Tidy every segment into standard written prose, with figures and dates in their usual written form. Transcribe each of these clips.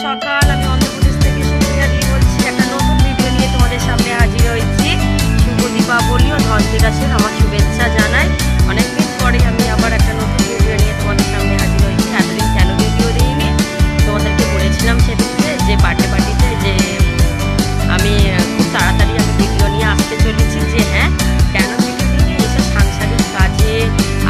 সকাল। আমি অন্ধ্রপ্রদেশ থেকে সুপ্রিয়া দি বলছি। একটা নতুন ভিডিও নিয়ে তোমাদের সামনে হাজির হয়েছি। শুভ দীপাবলি ও ধনতেরাসের আমার শুভেচ্ছা জানাই। অনেকদিন পরে আমি আবার একটা নতুন ভিডিও নিয়ে তোমাদের সামনে হাজির হয়েছি। এতদিন কেন ভিডিও দিইনি, তোমাদেরকে বলেছিলাম সেদিনকে যে বার্থডে পার্টিতে যে আমি খুব তাড়াতাড়ি আমি ভিডিও নিয়ে আসতে চলেছি, যে হ্যাঁ কেন ভিডিও দিইনি, এইসব সাংসারিক কাজে।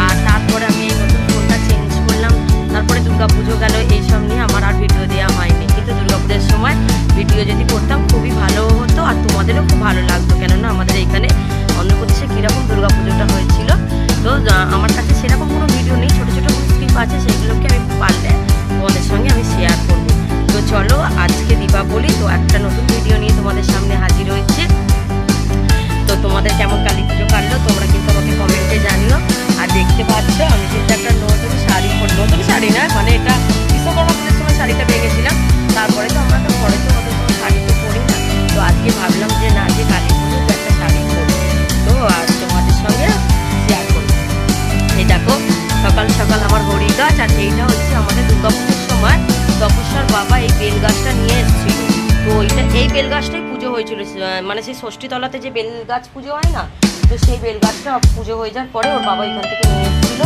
আর তারপরে আমি এই নতুন ফোনটা চেঞ্জ করলাম, তারপরে দুর্গাপুজো গেল, এইসব নিয়ে আমার আর ভিডিও দেওয়া হয়নি। কিন্তু দুর্গাপুজোর সময় ভিডিও যদি করতাম খুবই ভালো হতো, আর তোমাদেরও খুব ভালো লাগতো। কেননা আমাদের এখানে অন্ধ্রপ্রদেশে কীরকম দুর্গাপুজোটা হয়েছিল, তো আমার কাছে সেরকম কোনো ভিডিও নেই, ছোটো ছোটো ক্লিপ আছে, সেইগুলোকে আমি পারলে তোমাদের সঙ্গে আমি শেয়ার করবো। তো চলো, আজকে দীপাবলি, তো একটা নতুন ভিডিও নিয়ে তোমাদের সামনে হাজির হয়েছে। তো তোমাদের কেমন কালী পুজো কাটলো তোমরা কিন্তু আমাকে কমেন্টে জানিও। আর দেখতে পাচ্ছ আমি কিন্তু একটা নতুন শাড়ি না, মানে এটা বিশ্বকর্মা পুজোর সময় শাড়িটা ভেঙেছিলাম, তারপরে তো আমরা তো পরে তো অত কোনো শাড়ি তো পরি না। তো আজকে ভাবলাম যে না, যে কালী পুজো তো একটা শাড়ি পরি, তো আর তোমাদের সঙ্গে শেয়ার করি। এই দেখো সকাল সকাল আমার হরি গাছ, আর এইটা হচ্ছে আমাদের দুর্গাপুজোর সময় তপস্যার বাবা এই বেল গাছটা নিয়ে এসেছিল। তো এই বেল গাছটাই পুজো হয়েছিল, মানে সেই ষষ্ঠীতলাতে যে বেল গাছ পুজো হয় না, তো সেই বেল গাছটা পুজো হয়ে যাওয়ার পরে ওর বাবা এখান থেকে নিয়ে এসেছিল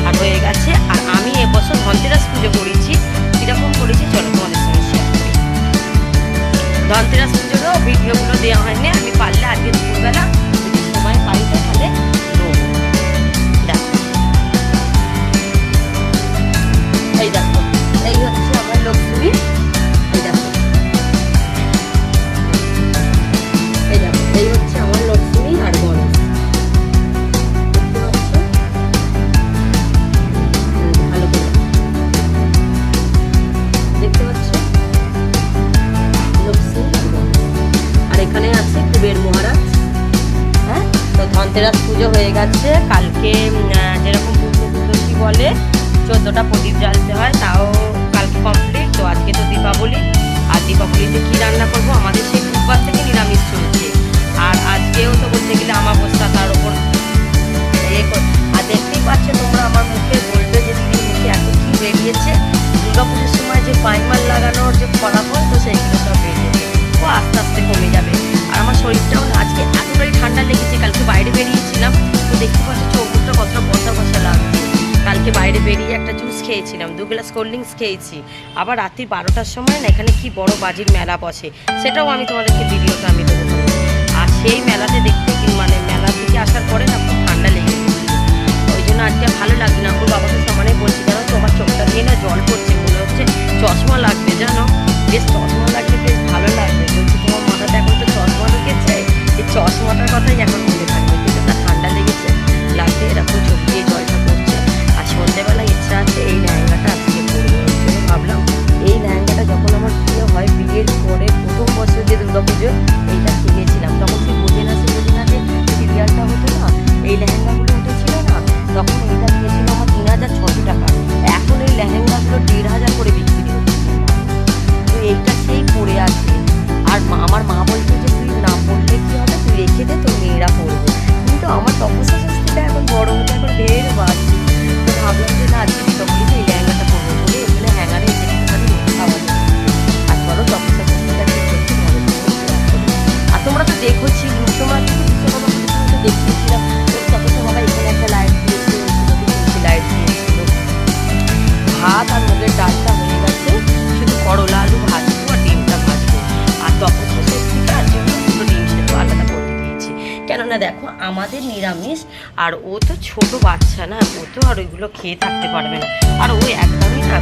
আর হয়ে গেছে। আর আমি এবছর ধনতেরাস পুজো করেছি, কীরকম করেছি চলো তোমাদের সঙ্গে শেয়ার করি। ধনতেরাস পুজোরও ভিডিওগুলো দেওয়া হয়নি, আমি পারলে আজকে দুপুরবেলা যদি সময় পাই তাহলে এই দেখো, এই হচ্ছে আমার লক্ষ্মী, এই দেখো, এই দেখো, এই হচ্ছে আমার লক্ষ্মী আর গণেশ, দেখতে পাচ্ছ ভালো করে, দেখতে পাচ্ছ লক্ষ্মী আর গণেশ। আর এখানে আছে কুবের মহারাজ। হ্যাঁ, তো ধনতেরাস পুজো হয়ে গেছে। কালকে যেরকম পুজো বলে 14টা প্রদীপ জ্বালতে হয়, তাও কালকে কমপ্লিট। তো আজকে তো দীপাবলি, আর দীপাবলিতে কী রান্না করবো, আমাদের সেই বুধবার থেকে নিরামিষ চলছে। আর আজকেও তো বলতে গেলে আমাবস্যা, তার উপর আর দেখতেই পাচ্ছ তোমরা আমার মুখে, বলবে যে দিদির মুখে এত কী বেরিয়েছে। দুর্গাপুজোর সময় যে পাইমাল লাগানোর যে ফলাফল, তো সেইগুলো সব বেরিয়েছে, ও আস্তে আস্তে কমে যাবে। আর আমার শরীরটাও আজকে এতটাই ঠান্ডা লেগেছে, কালকে বাইরে বেরিয়েছিলাম, তো দেখতে পাচ্ছ চৌকুটটা কতটা বসা বসা লাগছে। কালকে বাইরে বেরিয়ে একটা জুস খেয়েছিলাম, 2 গ্লাস কোল্ড ড্রিঙ্কস খেয়েছি। আবার রাত্রি 12টার সময় না এখানে কি বড় বাজির মেলা বসে, সেটাও আমি তোমাদেরকে ভিডিওটা আমি দেবো। আর সেই মেলাতে দেখতে মানে মেলা থেকে আসার পরে না খুব ঠান্ডা লেগে গেছিল, ওই জন্য আজকে ভালো লাগছে না। আমার বাবাকে সমানে বলছি, জানো তোমার চোখটা দিয়ে না জল পড়ছে, মনে হচ্ছে চশমা লাগবে, জানো বেশ চশমা লাগবে, বেশ ভালো লাগবে। বলছি তোমার মাথাতে এখন তো চশমা ঢুকেছে, এই চশমাটার কথাই এখন মনে থাকবে, কিন্তু না ঠান্ডা লেগেছে লাগবে, এরকম চোখ দিয়ে জলটা পড়ছে। আর সন্ধ্যেবেলা ইচ্ছা আছে এই লেহেঙ্গাটা আজকে পরবো, ওই জন্য ভাবলাম এই লেহেঙ্গাটা যখন আমার বিয়ে হয়, বিয়ের পরে প্রথম বছর যে দুর্গাপুজো এইটা কিনেছিলাম, তখন সেই বোঝে না যে সিরিয়ালটা হতো না, এই লেহেঙ্গাগুলো উঠেছিল না, তখন এইটা নিয়েছিল আমার 3600 টাকা। এখন এই লেহেঙ্গাগুলো 1500 করে বিক্রি হচ্ছে। তো এইটা সেই পরে আছে। আর আমার মা বলছে যে তুই না পড়লে কী হবে, তুই রেখে দে, তোর মেয়েরা পড়বে। কিন্তু আমার তপস্যা শাস্তিটা এখন বড় হতে এখন ঢের বাড়ছে। তো ভাবলাম যে না, আজকে দীপাবলিতে এই লেহেঙ্গাটা পরবো বলে ওখানে হ্যাঙ্গারে একটুখানি খাওয়া যায়। আর ধরো তপস্যা শাস্তিটা ঠিক করছি, ভালো করে। আর তোমরা তো দেখোছি, তোমরা কিন্তু বিশ্বকর্মা পুজোতে দেখিয়েছিলাম, ওর তপস্যা বাবা এখানে একটা লাইট দিয়েছিল, লাইট দিয়েছিল। ভাত আর মুগের ডালটা হয়ে গেছে, শুধু করলা আলু ভাজবো আর ডিমটা ভাজবো। আর তপস্যা শাস্তিটার জন্য দুটো ডিম সেদ্ধ আলাদা করতে দিয়েছি, কেননা দেখো আমাদের নিরামিষ, আর ও তো ছোট বাচ্চা না, ও তো আর ওইগুলো খেয়ে থাকতে পারবে না। আর ও একদমই না,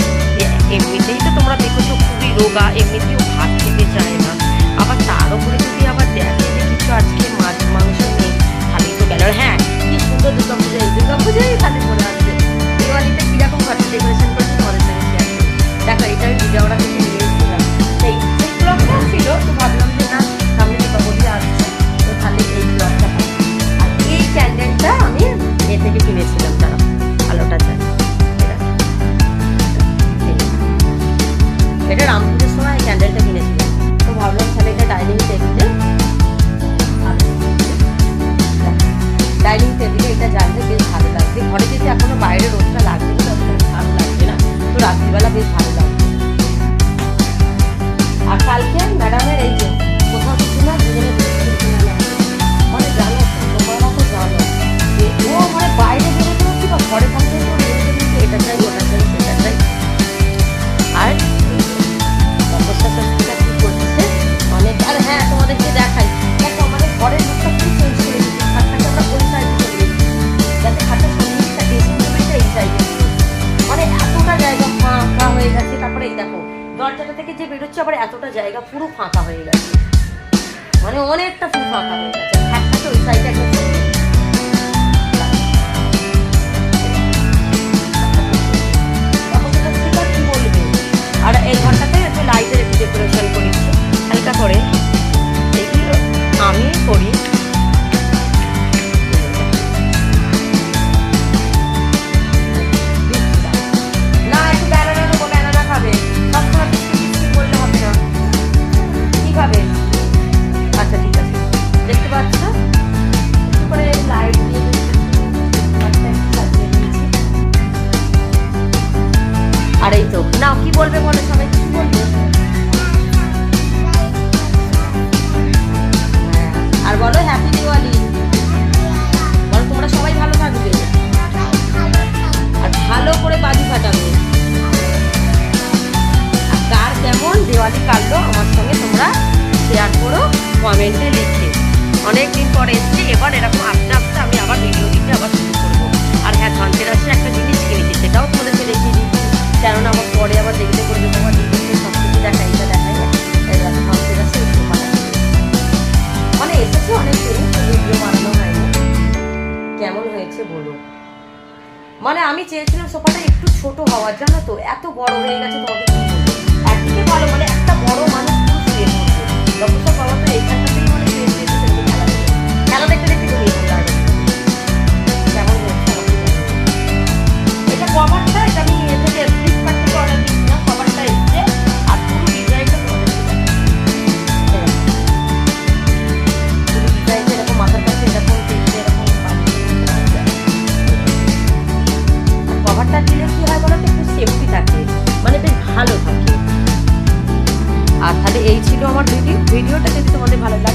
এমনিতেই তো তোমরা দেখেছো খুবই রোগা, এমনিতেও ভাত খেতে চায় না। আবার তার উপরে যদি আবার দেখে যে কিছু আজকে মাছ মাংস নেই, খালি তো গেল। হ্যাঁ, কি সুন্দর দুর্গাপুজো, এই দুর্গাপুজোই খালি মনে আসছে। দিওয়ালিতে কীরকম ঘরটা ডেকোরেশন করছে তোমাদের সঙ্গে শেয়ার করি। দেখো এটা আমি ভিডিওটা থেকে নিয়ে এসেছিলাম, সেই ব্লগটা ছিল, তো ভাবলাম যে না সামনে দীপাবলি আসছে, তো তাহলে এই ব্লগটা পাই। আর এই ক্যান্ডেলটা আমি এ থেকে কিনেছিলাম, তারা আলোটা চাই, এটা রামপুরের সময় এই ক্যান্ডেলটা কিনেছিলাম। তো ভাবলাম তাহলে এটা ডাইনিং টেবিলে এটা জ্বাললে বেশ ভালো লাগবে। ঘরে যেতে এখনো বাইরে রোদটা লাগবে না, ভালো লাগবে না, তো রাত্রিবেলা বেশ ভালো লাগবে। আর কালকে ম্যাডামের এই যে কোথাও কিছু না দুজনে মানে জানো তোমরা তো জানো যে ও মানে বাইরে বেরোতেও কি বা ঘরে থাকতে এটা চাই ওটা চাই সেটা চাই। আর তপস্যা শাস্ত্রীটা কি করছে অনেক। আর হ্যাঁ তোমাদেরকে দেখাই, দেখো আমাদের ঘরের লুকটা খুব চেঞ্জ করে দিচ্ছি। খাটটাকে আমরা ওই সাইডে চলে গেছি, যাতে খাটটা সঙ্গীতটা ড্রেসিং টেবিলটা এই সাইডে, মানে এতটা জায়গা ফাঁকা হয়ে গেছে। তারপরে এই দেখো দরজাটা থেকে যে বেরোচ্ছে আবার এতটা জায়গা পুরো ফাঁকা হয়ে গেছে, মানে অনেকটা পুরো ফাঁকা হয়ে গেছে। খাটটাকে ওই সাইডে একটা কি বলবে। আর এই ঘরটাতে একটু লাইটের একটু ডেকোরেশন করেছি হালকা করে, এইগুলো আমি করি। না একটু ব্যানানা নেবো, ব্যানানা খাবে, সবসময় বিস্কিট বিস্কিট করলে হবে না। কি খাবে? আচ্ছা ঠিক আছে, দেখতে পাচ্ছ একটু করে লাইট দিয়ে আর এই তো না কি বলবে বলো, সবাই কি বলবে? আর বলো হ্যাপি দিওয়ালি, বলো তোমরা সবাই ভালো থাকবে আর ভালো করে বাজি ফাটাবে। আর কার কেমন দিওয়ালি কাটলো আমার সঙ্গে তোমরা শেয়ার করো কমেন্টে লিখে। অনেকদিন পরে এসেছি, এবার এরকম আস্তে আস্তে আমি আবার ভিডিও দিতে আবার শুরু করবো। আর হ্যাঁ ধনতেরাসে একটা জিনিস কিনেছি, সেটাও তোমাদেরকে দেখিয়ে দিচ্ছি, কেননা আমার পরে আবার দেখতে করবে তোমার দিদিকে সব কিছু দেখাই, এটা দেখাই না। এবার ধনতেরাসে একটু মানে এসেছে অনেক দিন ভিডিও বানানো হয়নি। কেমন হয়েছে বলো? মানে আমি চেয়েছিলাম সোফাটা একটু ছোট হওয়ার, জানো তো এত বড় হয়ে গেছে। তোমাকে কি বলবো, একদিকে ভালো মানে একটা বড় মানুষ শুয়ে পড়বে, যতটা বাবা তো এইখানটাতেই মানে শুয়ে শুয়ে খেলা দেখতে দেখতে ঘুমিয়ে পড়তে হবে। কেমন হয়েছে এটা কভারটা, এটা আমি এ থেকে ফ্লিপকার্ট থেকে অর্ডার দিয়েছিলাম, কভারটা এসছে আর পুরো ডিজাইনটা পুরো ডিজাইনটা এরকম মাথার কাছে এরকম এরকম কভারটা দিলে কি হয় বলো তো, একটু সেফটি থাকে, মানে বেশ ভালো থাকে। আর তাহলে এই ছিল আমার ভিডিওটা যদি তোমাদের ভালো লাগে